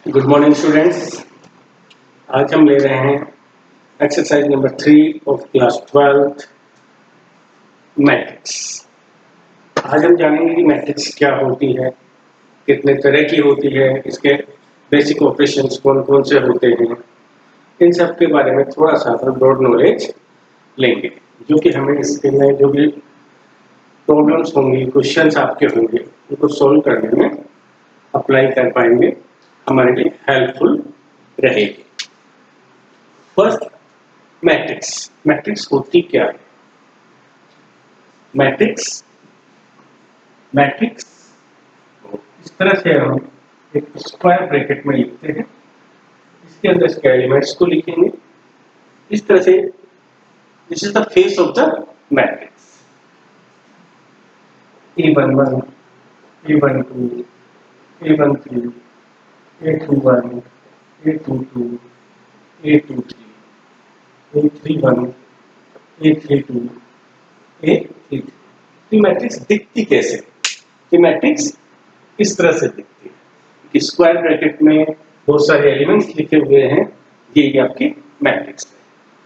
Good morning students. आज हम ले रहे हैं exercise number 3 of class 12 matrix. आज हम जानेंगे कि मैट्रिक्स क्या होती है, कितने तरह की होती है, इसके बेसिक ऑपरेशंस कौन कौन से होते हैं, इन सब के बारे में थोड़ा सा ब्रॉड नॉलेज लेंगे, जो कि हमें इसके में जो भी प्रॉब्लम्स होंगी, क्वेश्चंस आपके होंगे, उनको सॉल्व करने में अप्लाई कर पाएंगे, हमारे लिए हेल्पफुल रहेगी। First, matrix. मैट्रिक्स होती क्या है? मैट्रिक्स इस तरह से हम एक स्क्वायर ब्रैकेट में लिखते हैं, इसके अंदर इसके एलिमेंट्स को लिखेंगे इस तरह से। This is the face of the matrix. A11, A12, A13, A21, A22, A23, A31, A32, A33। ये मैट्रिक्स दिखती कैसे? ये मैट्रिक्स इस तरह से दिखती है कि स्क्वायर ब्रैकेट में बहुत सारे एलिमेंट्स लिखे हुए हैं, ये आपकी मैट्रिक्स है।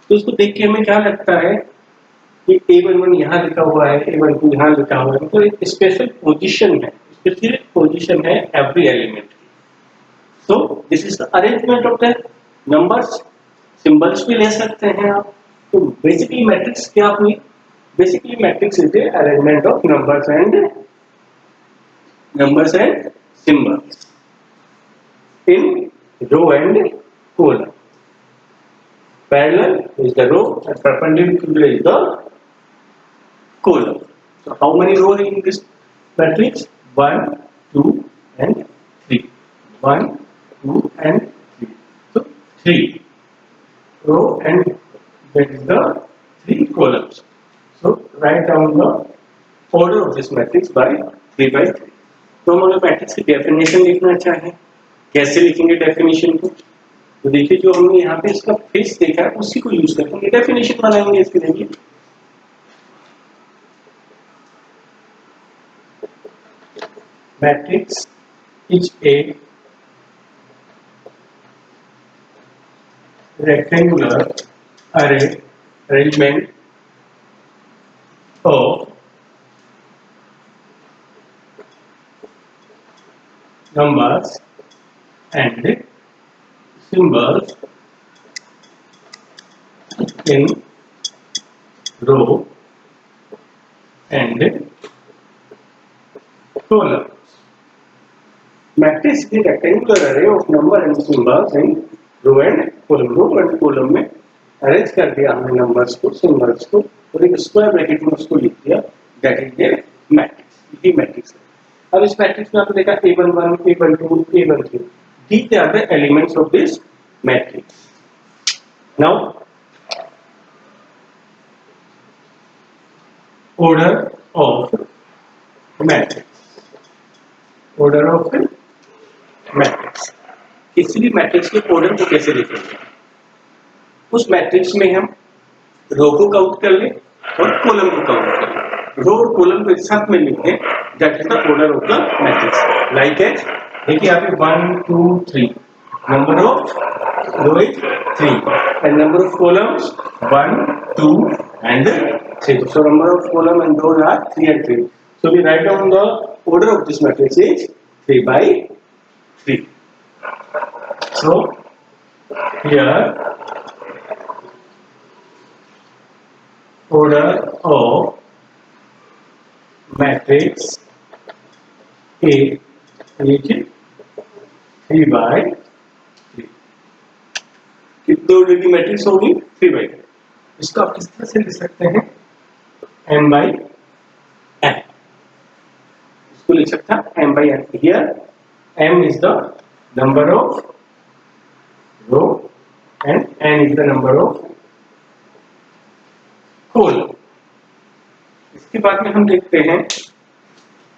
तो उसको देख के हमें क्या लगता है कि A11 यहाँ लिखा हुआ है, A12 यहाँ लिखा हुआ है, तो एक स्पेशल पोजीशन है, स्पेसिफिक पोजीशन है एवरी एलिमेंट की। सो this is the arrangement of the numbers. Symbols भी ले सकते हैं आप। तो बेसिकली मैट्रिक्स क्या हुई? Basically, matrix is the arrangement of numbers and symbols in row and column. Parallel is the row and perpendicular is the column. So, how many rows in this matrix? 1, 2, and 3. 1, 2, and 3. So, 3 row and that is the 3 columns. So write down the order of this matrix by 3 by 3. तो हम अगर matrix की definition लिखना चाहें, कैसे लिखेंगे definition को? तो देखिए, जो हमने यहाँ पे इसका फेस देखा है उसी को यूज करके डेफिनेशन बनाएंगे इसके लिए। Matrix is a rectangular arrangement of numbers and symbols in row and column. Matrix is a rectangular array of number and symbols in row and column. Row and column में arrange कर दिया हमने numbers को, symbols को, और एक square bracket में उसको लिख दिया। That is a matrix. ये मैट्रिक्स है। अब इस मैट्रिक्स में आपने देखा A11, A12, A13, these are the elements of this matrix. Now order of matrix. Order of matrix. किसी भी मैट्रिक्स के ऑर्डर को कैसे लिखेंगे? उस मैट्रिक्स में हम रो को काउंट कर लें और कॉलम को काउंट कर लें। रो और कॉलम को एक साथ में लिखें, that is the order of the matrix. Like as देखिए, यहाँ पे 1, 2, 3, number of row is 3 and number of columns 1, 2 and 3। So number of column and row are 3 and 3. So we write down the order of this matrix is 3 by 3. So here order of matrix A is 3 by 3. कितने order की matrix होगी? 3 by 3. इसको आप किस तरह से लिख सकते हैं? m by n. इसको लिख सकता है m by n. Here m is the number of row and n is the number of column. इसके बाद में हम देखते हैं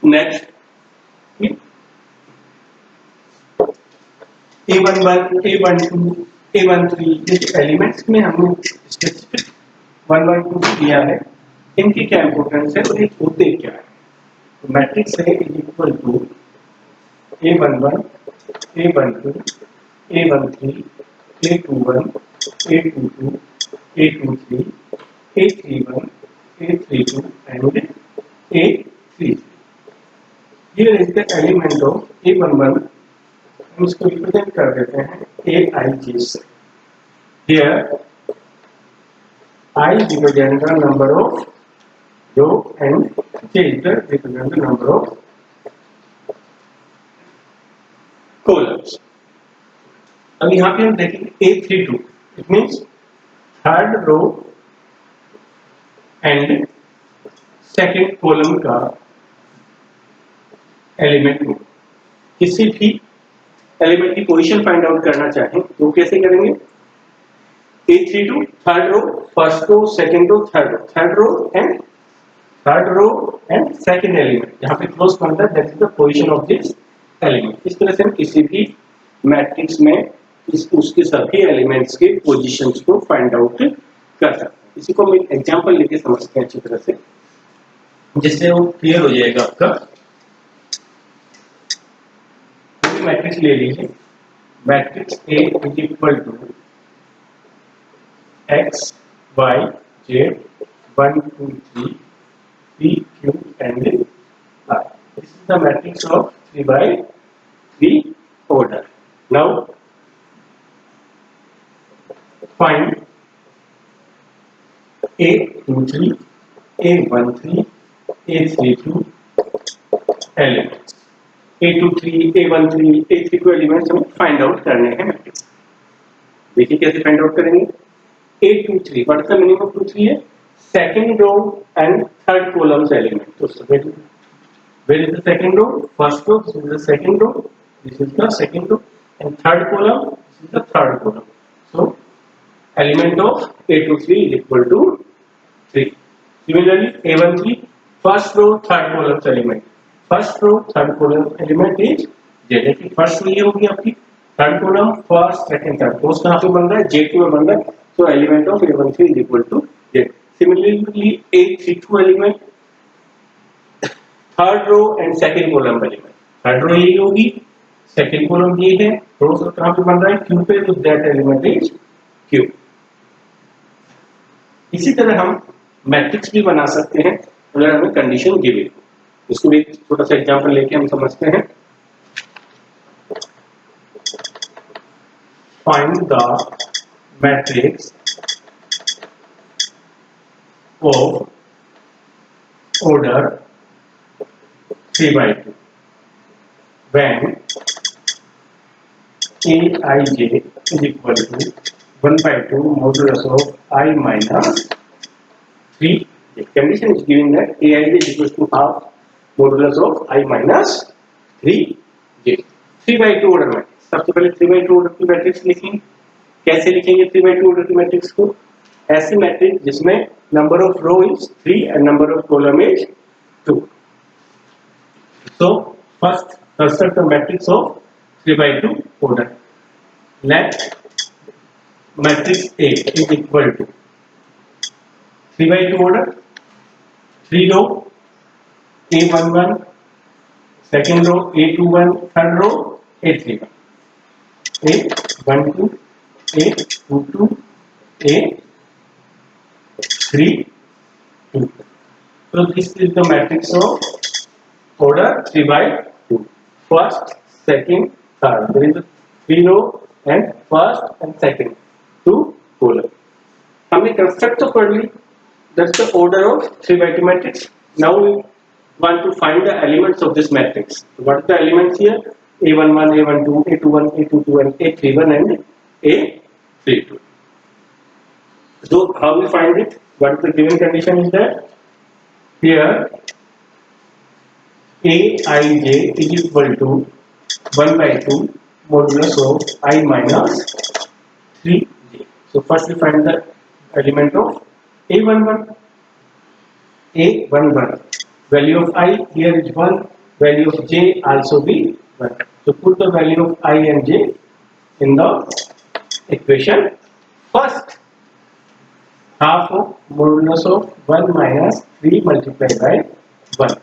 नेक्स्ट A11, A12, A13, जैसे एलिमेंट्स में हमने स्पेसिफिक 1, 1, 2 दिया है, इनकी क्या इंपोर्टेंस है और ये होते क्या है? तो मैट्रिक्स है is equal to A11, A12, A13, A21, A22, A23, A31, A32 and A33. Here is the element of A11. हम इसको रिप्रेजेंट कर देते हैं Aij से. Here I represent the number of row and J is the represent the number of columns. अब यहाँ पे हम देखेंगे A32. It means third row and second column का एलिमेंट हो. किसी भी एलिमेंट की पोजीशन फाइंड आउट करना चाहें तो कैसे करेंगे? A32 third row, first row, second row, third row and second element. यहाँ पे क्लोज बनता है, that is the position of this element. इस तरह से हम किसी भी मैट्रिक्स में उसके सभी एलिमेंट्स के पोजीशंस को फाइंड आउट कर सकते हैं. इसी को हम एक एग्जांपल लेके समझते हैं अच्छी तरह से, जिससे वो क्लियर हो जाएगा आपका. मैट्रिक्स ले लीजिए. Matrix A is equal to X Y Z 1 2 3 P Q and R. This is the matrix of 3 by 3 order. Now find A23, A13, A32 elements. A23, A13, A32 elements हमें find out करने हैं matrix. देखिए कैसे find out करेंगे. A23, what is the meaning of 23 है? Second row and third columns element. तो where is the second row? First row, this is the second row, this is the second row, and third column, this is the third column. So element of A23 is equal to 3. Similarly, A13, first row, third column element. First row, third column element is Z. देखिए first ये होगी आपकी, third column first second third. तो कहाँ पे बन रहा है? J2 में बन रहा है. So element of A13 is equal to Z. Similarly, A32 element, third row and second column element. Third row ये होगी, सेकंड कॉलम ये है. रो कहाँ पे बन रहा है? Q पे. तो दैट एलिमेंट इज Q. इसी तरह हम मैट्रिक्स भी बना सकते हैं अगर हमें कंडीशन गिवन. इसको भी एक छोटा सा एग्जांपल लेके हम समझते हैं. Find the matrix of order 3 by 2 when Aij is equal to 1 by 2 modulus of I minus 3. The condition is given that Aij is equal to half modulus of I minus 3j. 3 by 2 order matrix. सबसे पहले 3 by 2 order की matrix लिखेंगे. कैसे लिखेंगे 3 by 2 order की matrix को? ऐसी matrix जिसमें number of row is 3 and number of column is 2. So first construct the matrix of 3 by 2 order. Let matrix A is equal to 3 by 2 order, 3 row A11, second row A21, third row A31, A12, A22, A32. So this is the matrix of order 3 by 2. First, second, third. There is a 3 row and first and second 2 column. हमने construct तो कर ली. That's the order of 3 by 2 matrix. Now we want to find the elements of this matrix. What are the elements here? A11, A12, A21, A22 and A31 and A32. So how we find it? What is the given condition is that here Aij is equal to 1 by 2 modulus of I minus 3j. So first we find the element of A11. A11. Value of I here is 1. Value of j also be 1. So put the value of I and j in the equation. First, half of modulus of 1 minus 3 multiplied by 1.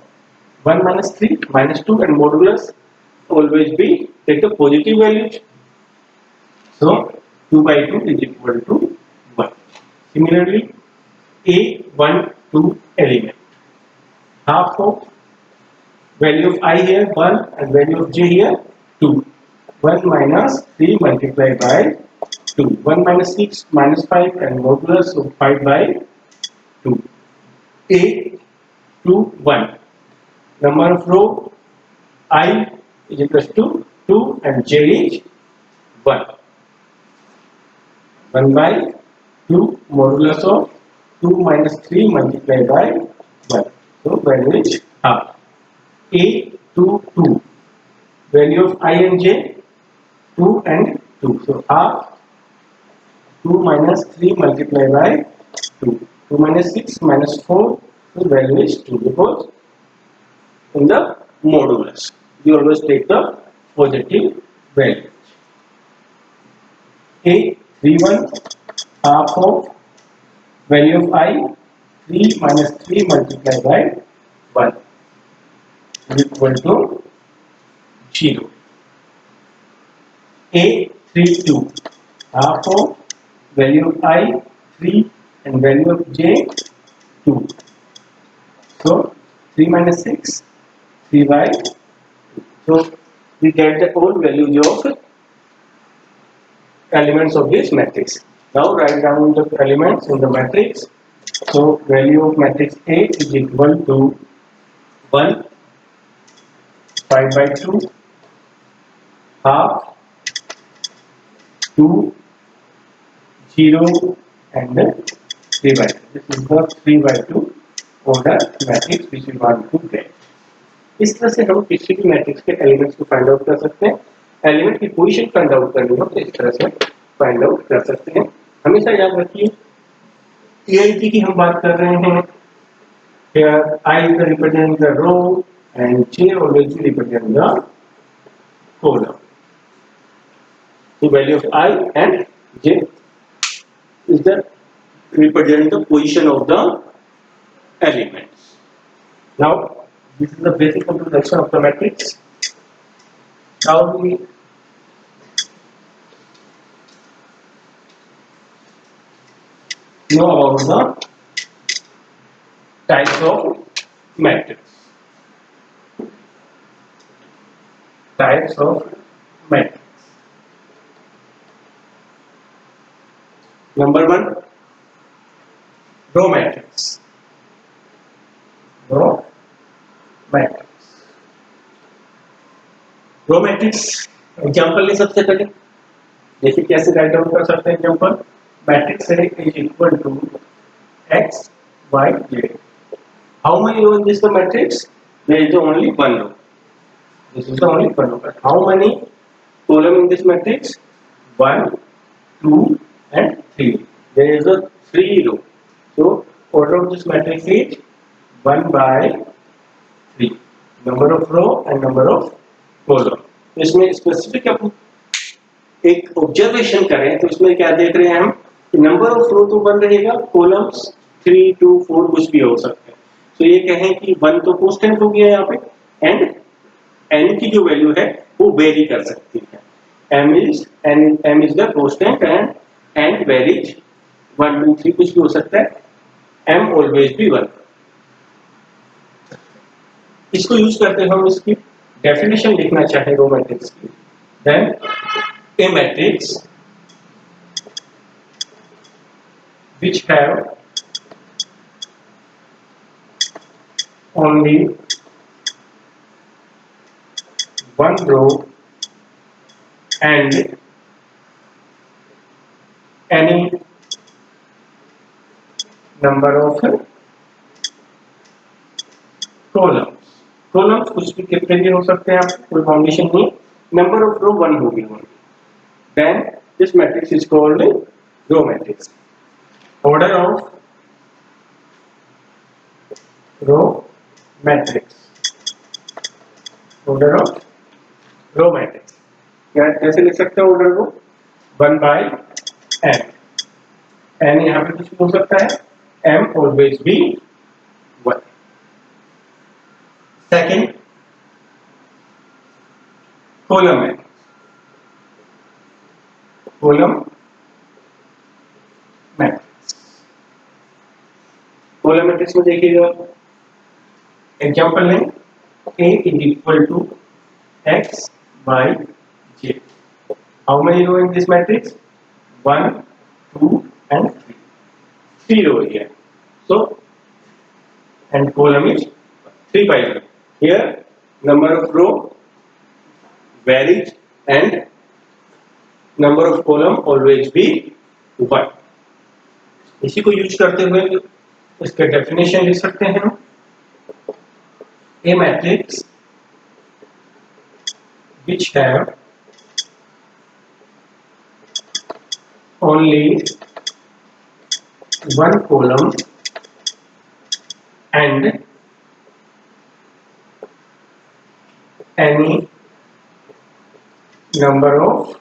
1 minus 3 minus 2 and modulus always be take the positive values. So 2 by 2 is equal to 1. Similarly, A1, 2 element. Half of value of I here 1 and value of j here 2. 1 minus 3 multiplied by 2. 1 minus 6 minus 5 and modulus of 5 by 2. A 2 1. Number of row I is equal to 2 and j is 1. 1 by 2 modulus of 2 minus 3 multiplied by 1. So value is half. A 2 2. Value of I and j 2 and 2. So half 2 minus 3 multiplied by 2. 2 minus 6 minus 4. So value is 2 because in the modulus you always take the positive value. A 3 1 half of value of I 3 minus 3 multiplied by 1 is equal to 0. A 3 2 half of value of I 3 and value of j 2. So 3 minus 6 3 by 2. So we get the whole values of elements of this matrix. Now write down the elements in the matrix. So value of matrix A is equal to 1 5 by 2 half 2 0 and 3 by 2. This is the 3 by 2 order matrix which we want to get. इस तरह से हम किसी भी matrix के elements को find out कर सकते हैं. एलिमेंट की पोजीशन फाइंड आउट करनी हो तो इस तरह से फाइंड आउट कर सकते हैं. हमेशा याद रखिए EIP की हम बात कर रहे हैं. Here I is representing the row and J always represent the column. The value of I and J is the represent the position of the elements. Now this is the basic introduction of the matrix. Now we know about the types of matrix. Types of matrix. Number 1, row matrix. Row matrix. Row matrix example ले सबसे पहले देखिए कैसे write down कर सकते हैं. Example matrix है is equal to x y z. How many row in this the matrix? There is only one row. This is the only one row. How many column in this matrix? 1 2 and 3. There is a 3 row. So order of this matrix is 1 by 3. Number of row and number of column. तो इसमें specific अपन एक observation करें तो इसमें क्या देख रहे हैं हम? नंबर ऑफ रो तो 1 रहेगा, कॉलम्स 3 2 4 कुछ भी हो सकते हैं. तो ये कहें कि 1 तो कांस्टेंट हो गया यहाँ पे एंड n की जो वैल्यू है वो वेरी कर सकती है. m is the constant and varies 1 2 3 कुछ भी हो सकता है. m always be 1. इसको यूज करते हैं हम इसकी डेफिनेशन लिखना चाहे रो मैट्रिक्स की. Then a matrix which have only one row and any number of columns. Columns कुछ भी कितने भी हो सकते हैं, आपको कोई बाउंडेशन नहीं. नंबर ऑफ रो 1 होगी. Then this matrix is called row matrix. Order of row matrix. Order of row matrix क्या कैसे लिख सकते हैं ऑर्डर को? 1 by n. n यहाँ पे कुछ हो सकता है. m always be 1. Second, column matrix. Column matrix. Column matrix में देखिएगा एग्जांपल है A is equal to x by j. How many row in this matrix? 1, 2 and 3. 3 row here. So and column is 3 by 3. Here number of row varies and number of column always be 1. इसी को use करते हुए इसके definition लिख सकते हैं हम। A matrix which have only one column and any number of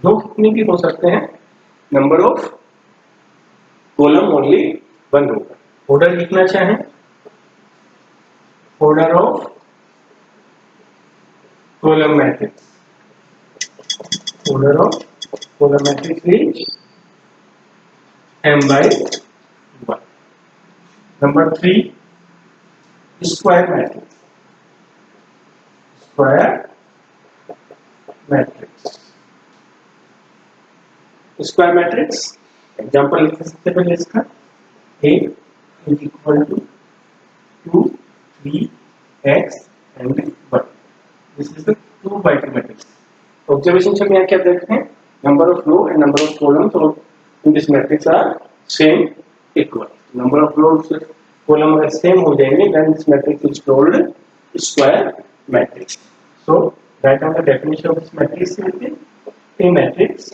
दो कितने भी हो सकते हैं, number of column only one होगा। ऑर्डर लिखना चाहें, order of column matrix, order of column matrix is m by 1. Number 3, square matrix. Square matrix. Square matrix example लिख सकते हैं पहले इसका A is equal to 2, 3, x and 1. This is the 2 by 2 matrix. Observation से यहाँ क्या देखते हैं, number of row and number of columns in this matrix are same equal. Number of rows column अगर same हो जाएंगे then this matrix is called square matrix. So write down the definition of this matrix. A matrix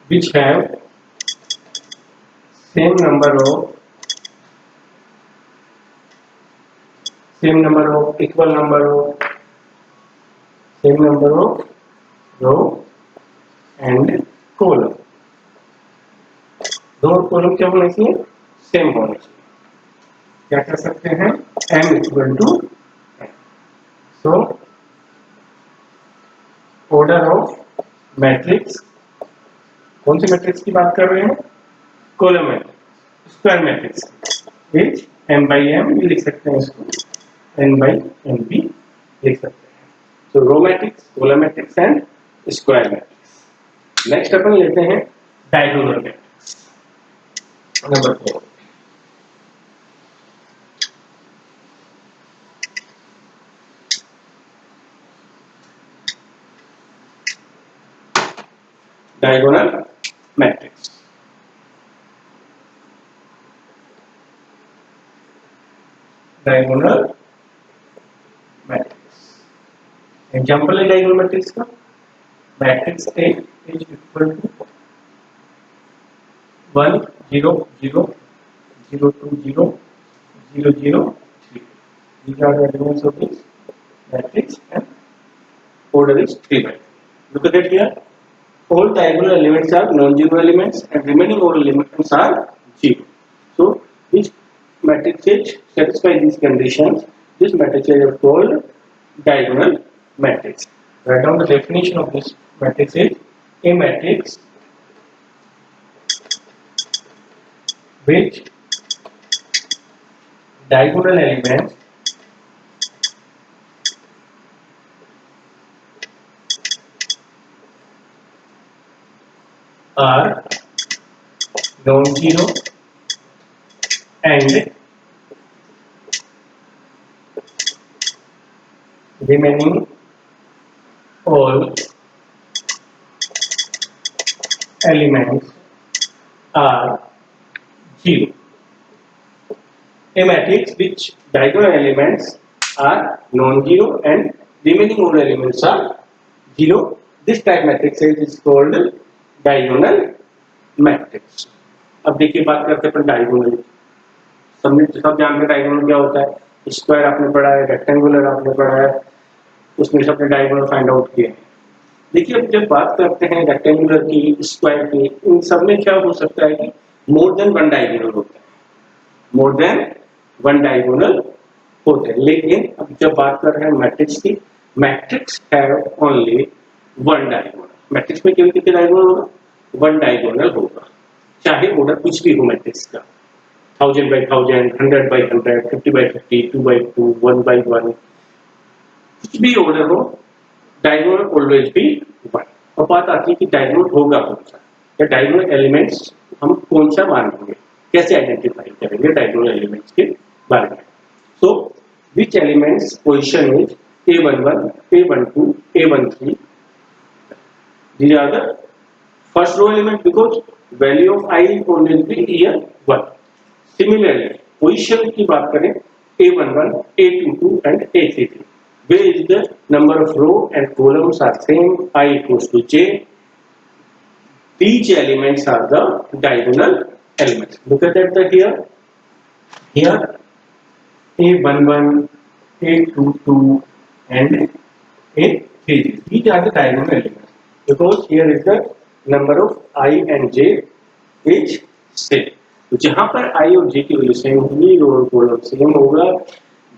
which have same number of equal number of row and column. दो column क्या होना चाहिए, same होना चाहिए। क्या कर सकते हैं, m equal to n. So order of matrix, कौन सी मैट्रिक्स की बात कर रहे हैं, column matrix, square matrix which m by m भी लिख सकते हैं, इसको n by n भी लिख सकते हैं। So row matrix, column matrix and square matrix. Next अपन लेते हैं diagonal matrix, number 4। Diagonal matrix, diagonal matrix example है डायगोनल मैट्रिक्स का, matrix A is equal to 1 0 0 0 2 0 0 0 3. These are the elements of this matrix and order is 3 by 3. Look at it here. All diagonal elements are non-zero elements and remaining all elements are 0. So this matrix satisfy these conditions. This matrix is called diagonal matrix. Write down the definition of this matrix is a matrix which diagonal elements are non-zero and remaining all elements are 0. A matrix which diagonal elements are non-zero and remaining all elements are 0. This type matrix is called diagonal matrix. अब देखिए बात करते हैं diagonal, सब जानते हैं diagonal क्या होता है, स्क्वायर आपने पढ़ा है, रेक्टेंगुलर आपने पढ़ा है, उसमें सबने डायगोनल फाइंड आउट किया है। देखिए अब जब बात करते हैं रेक्टेंगुलर की, स्क्वायर की, इन सब में क्या हो सकता है कि मोर देन वन डायगोनल होता है, मोर देन वन डायगोनल होते हैं। लेकिन अब जब बात कर रहे हैं मैट्रिक्स की, matrix have only one diagonal. Matrix में केवल कितने डायगोनल होगा? वन डायगोनल होगा, चाहे ऑर्डर कुछ भी हो मैट्रिक्स का, 1000 by 1000, 100 by 100, 50 by 50, 2 by 2, 1 by 1, कुछ भी ऑर्डर हो, डायगोनल ऑलवेज भी वन। अब बात आती है कि डायगोनल होगा कौन सा, या डायगोनल एलिमेंट्स हम कौन सा मानेंगे, कैसे आइडेंटिफाई करेंगे डायगोनल एलिमेंट्स के बारे में। So which elements position is A11, A12, A13, these are the first row element because value of I always be here 1. Similarly, position की बात करें A11, A22 and A33, where is the number of row and columns are same, I equals to J. These elements are the diagonal elements. Look at that here. Here A11, A22 and A33. These are the diagonal elements because here is the number of I and J is same. तो जहां पर I और J की value same होगी, रो और column same होगा,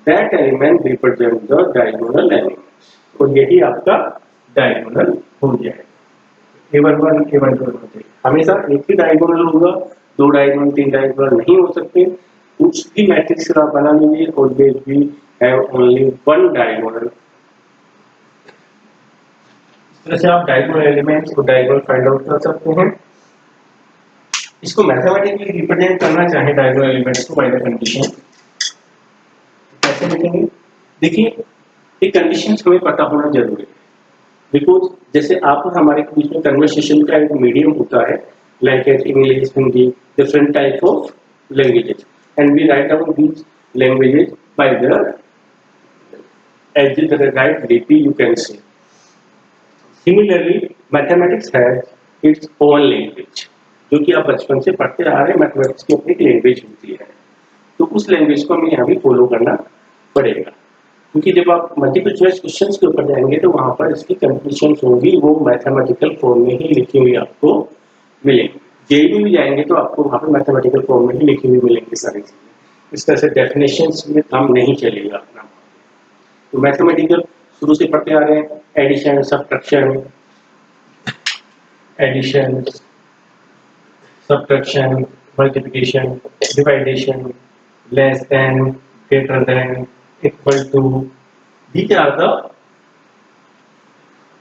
that element represent the diagonal element, और यही आपका डायगोनल हो जाएगा। A11, A12 हमेशा एक ही डायगोनल होगा, दो डायगोनल तीन डायगोनल नहीं हो सकते। कुछ भी मैट्रिक्स आप बना लीजिए, ऑलवेज भी हैव ओनली वन डायगोनल। इस तरह से आप डायगोनल एलिमेंट्स को डायगोनल फाइंड आउट कर सकते हैं। इसको मैथमेटिकली रिप्रेजेंट करना चाहे डायगोनल एलिमेंट्स को बाय द कंडीशन, कैसे लिखेंगे? देखिए, ये कंडीशंस हमें पता होना जरूरी है, बिकॉज जैसे आप और हमारे बीच में कन्वर्सेशन का एक मीडियम होता है, like at English, Hindi, different type of languages, and we write down these languages by the as the right डीपी you can say. Similarly mathematics has its own language, जो कि आप बचपन से पढ़ते आ रहे हैं। मैथमेटिक्स की अपनी लैंग्वेज होती है, तो उस लैंग्वेज को हमें यहाँ भी फॉलो करना पड़ेगा, क्योंकि जब आप मल्टीपल चॉइस क्वेश्चंस के ऊपर जाएंगे तो वहां पर इसकी कंडीशंस होंगी, वो मैथमेटिकल फॉर्म में ही लिखी हुई आपको मिलेंगी। जेईई में जाएंगे तो आपको वहां पर मैथमेटिकल फॉर्म में ही लिखी हुई मिलेंगी सारी चीजें। इस तरह से डेफिनेशंस में काम नहीं चलेगा अपना। तो मैथमेटिकल शुरू से पढ़ते आ रहे हैं, addition, subtraction, addition, subtraction, multiplication, division, less than, greater than, equal to. These are the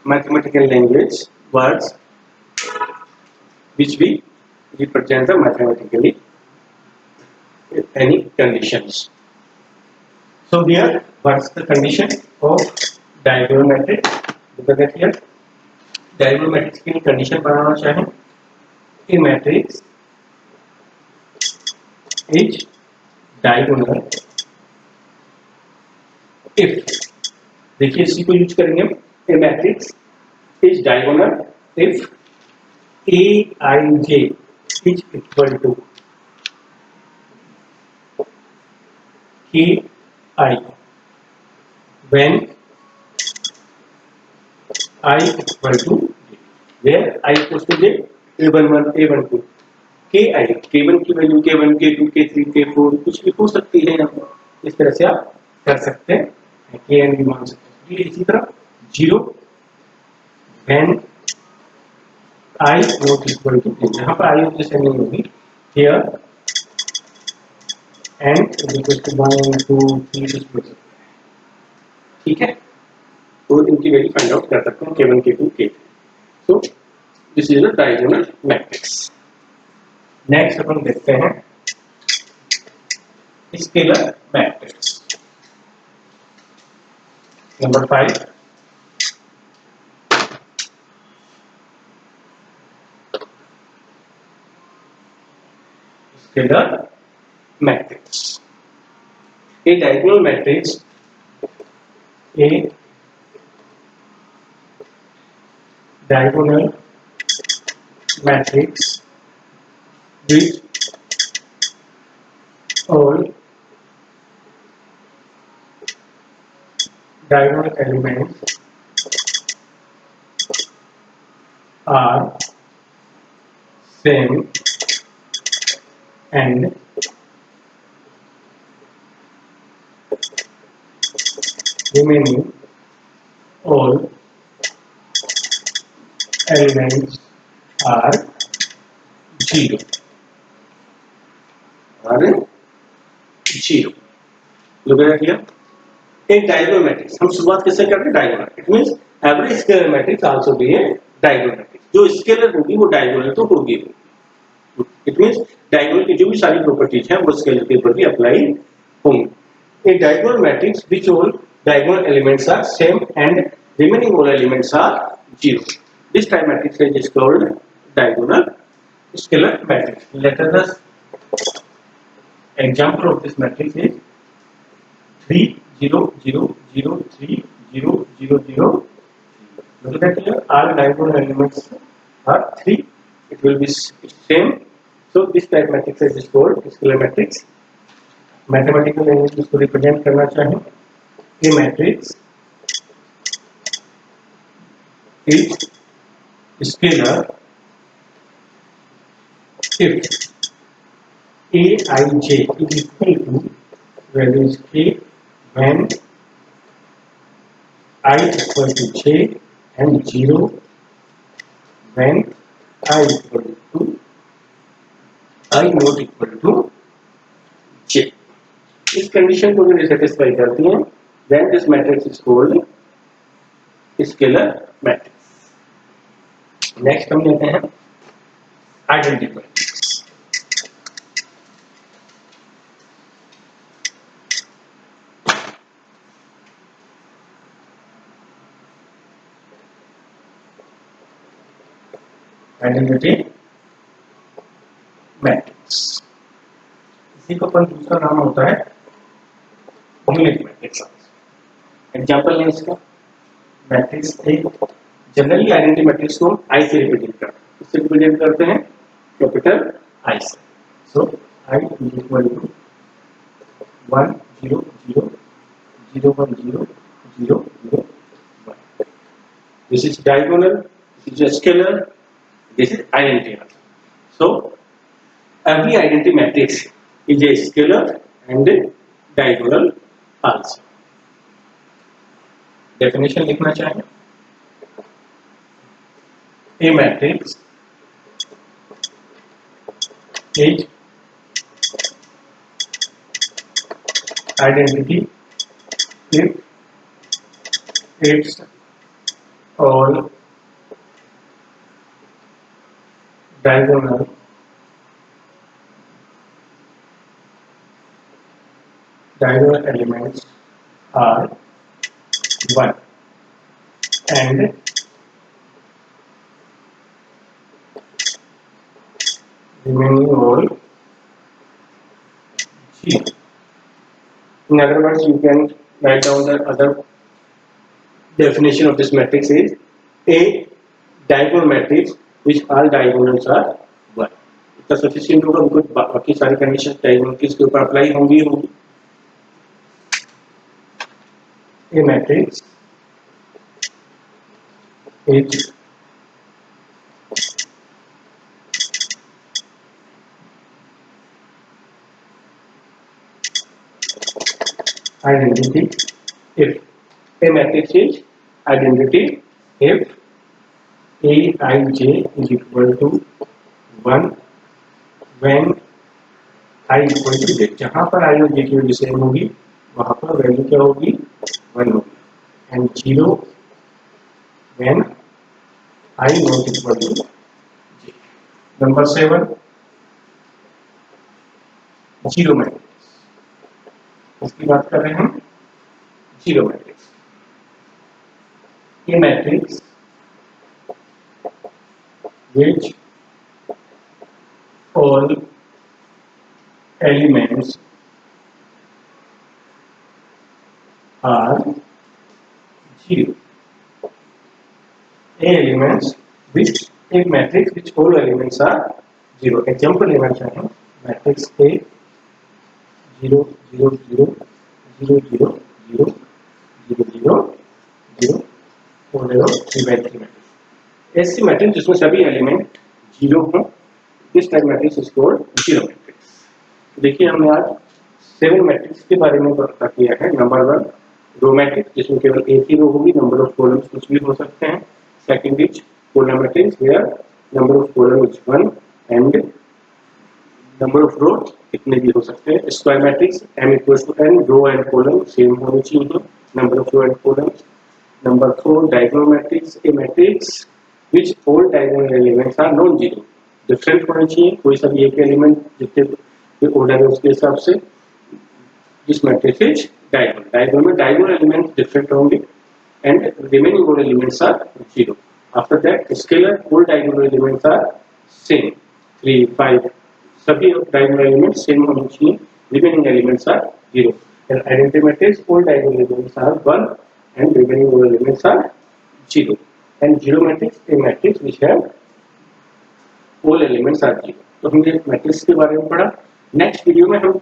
mathematical language words which we represent the mathematically any conditions. So here, what's the condition of diagonal matrix? Look at here. Diagonal matrix की condition बनाना चाहें, a matrix is diagonal if, देखिए इसी को use करेंगे, a matrix is diagonal if Aij is equal to Ki when I equal to J, where I equals to J, A11, A12, Ki, K1 की value K1, K2, K3, K4 कुछ भी हो सकती है, इस तरह से आप कर सकते हैं, Kn भी मान सकते हैं। इसी तरह 0 when I not equal to K, यहाँ पर I जैसे नहीं होगी, here and is equal to 1, 2, 3 कुछ भी हो सकता है, ठीक है। तो इनकी वैल्यू फाइंड आउट कर सकते हैं, K1, K2, K3। So this is a diagonal matrix. Next अपन देखते हैं scalar matrix, number 5। Scalar matrix, a diagonal matrix, a diagonal matrix with all diagonal elements are same and remaining all elements are 0 are 0. Look at here. एक diagonal matrix हम शुरुआत कैसे करते हैं diagonal. It means every scalar matrix also be A diagonal matrix. जो scalar होगी वो diagonal तो होगी. इट मींस डायगोनल की जो भी सारी प्रॉपर्टीज हैं वो स्केलर के ऊपर भी अप्लाई होंगी. A diagonal matrix which all diagonal elements are same and remaining all elements are 0. This type matrix is called diagonal scalar matrix. Let us example of this matrix is 3 0 0 0 3 0 0 0. Look at here, all diagonal elements are 3. It will be same. So this type matrix is called scalar matrix. Mathematical language में इसको represent करना चाहें, a matrix is scalar if A I J is equal to values के when I equal to J and 0 when I equal to I not equal to J. इस condition को भी satisfy करती हैं, then this matrix is called scalar matrix. Next हम लेते हैं identity matrix. Identity matrix इसी को अपन दूसरा नाम होता है यूनिट मैट्रिक्स. एग्जांपल है इसका matrix A. Generally identity matrix को आई से रिप्रेजेंट करते हैं. इससे रिप्रेजेंट करते हैं कैपिटल आई से. So I is equal to 1 0 0 0 1 0 0 0 1. This is diagonal, this is scalar, this is identity. So every identity matrix is a scalar and diagonal also. Definition लिखना चाहिए. A matrix is identity if its all diagonal elements are 1 and remaining all 0. In other words, you can write down the other definition of this matrix is a diagonal matrix which all diagonals are 1. इतना sufficient होगा, उनको बाकी सारी condition diagonal की इसके ऊपर apply होंगी. A matrix is identity if a matrix is identity if Aij is equal to 1 when I equal to j. जहां पर I और j की वैल्यू सेम होगी वहां पर वैल्यू क्या होगी 1 होगी. And 0 when I not equal to j. Number 7 zero matrix. इसकी बात कर रहे हैं हम. Zero matrix. ये matrix which all elements are 0. A elements which a matrix which all elements are 0. Example लेना चाहें मैट्रिक्स A 0 0 0 0 0 0 0 0 0 और 3 by 3 मैट्रिक्स. ऐसी मैट्रिक्स जिसमें सभी एलिमेंट 0 हो, this type matrix is called zero matrix. देखिए हमने आज 7 मैट्रिक्स के बारे में बात किया है. नंबर 1 रो मैट्रिक्स जिसमें केवल एक ही रो होगी, नंबर ऑफ कॉलम्स कुछ भी हो सकते हैं। Second is column matrix where number of column is 1 and number of row कितने भी हो सकते हैं। Square matrix m equals to n, row and column same होनी चाहिए, number of row and columns. Number 4 diagonal matrix, a matrix which all diagonal elements are non zero, different होना चाहिए, कोई सा भी एक एलिमेंट जितने ऑर्डर है उसके हिसाब से। This matrix is diagonal, diagonal में डायगोनल एलिमेंट्स डिफरेंट होंगे and remaining all elements are zero. After that scalar, all diagonal elements are same, 3 5 सभी डायगोनल एलिमेंट्स सेम होने चाहिए, remaining elements are zero. And identity matrix, all diagonal elements are 1 and remaining all elements are 0. And zero matrix, a matrix which have all elements are 0. तो हमने matrix के बारे में पढ़ा। Next video में हम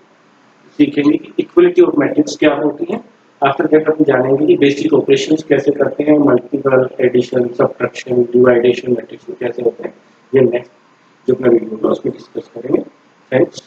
सीखेंगे कि इक्वलिटी ऑफ मैट्रिक्स क्या होती है। आफ्टर दैट हम जानेंगे कि बेसिक ऑपरेशंस कैसे करते हैं, मल्टीपल, एडिशन, सब्ट्रैक्शन, डिवाइडेशन मैट्रिक्स में कैसे होते हैं। ये नेक्स्ट जो अपना वीडियो होगा उसमें डिस्कस करेंगे। थैंक्स।